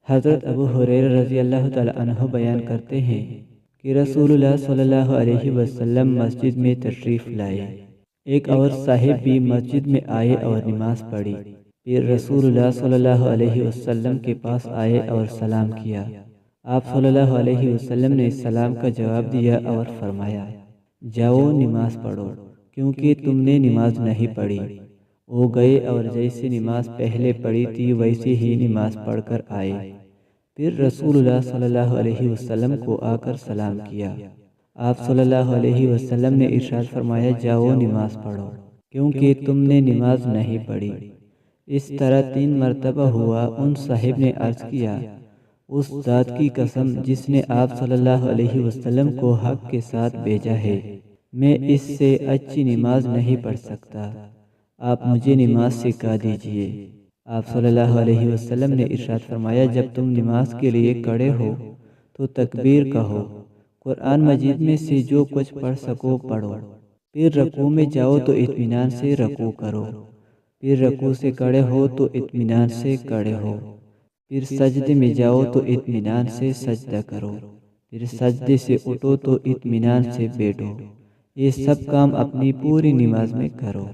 حضرت ابو ہریرہ رضی اللہ تعالی عنہ بیان کرتے ہیں کہ رسول اللہ صلی اللہ علیہ وسلم مسجد میں تشریف لائے۔ ایک اور صاحب بھی مسجد میں آئے اور نماز پڑھی۔ پھر رسول اللہ صلی اللہ علیہ وسلم کے پاس آئے اور سلام کیا۔ آپ صلی اللہ علیہ وسلم نے سلام کا جواب دیا اور فرمایا، جاؤ نماز پڑھو کیونکہ تم نے نماز نہیں پڑھی۔ وہ گئے اور جیسے نماز پہلے پڑھی تھی ویسے ہی نماز پڑھ کر آئے۔ پھر رسول اللہ صلی اللہ علیہ وسلم کو آ کر سلام کیا۔ آپ صلی اللہ علیہ وسلم نے ارشاد فرمایا، جاؤ نماز پڑھو کیونکہ تم نے نماز نہیں پڑھی۔ اس طرح 3 مرتبہ ہوا۔ ان صاحب نے عرض کیا، اس ذات کی قسم جس نے آپ صلی اللہ علیہ وسلم کو حق کے ساتھ بھیجا ہے، میں اس سے اچھی نماز نہیں پڑھ سکتا، آپ مجھے نماز سکھا دیجئے۔ آپ صلی اللہ علیہ وسلم نے ارشاد فرمایا، جب تم نماز کے لیے کھڑے ہو تو تکبیر کہو، قرآن مجید میں سے جو کچھ پڑھ سکو پڑھو، پھر رکوع میں جاؤ تو اطمینان سے رکوع کرو، پھر رکوع سے کھڑے ہو تو اطمینان سے کھڑے ہو، پھر سجدے میں جاؤ تو اطمینان سے سجدہ کرو، پھر سجدے سے اٹھو تو اطمینان سے بیٹھو۔ یہ سب کام اپنی پوری نماز میں کرو۔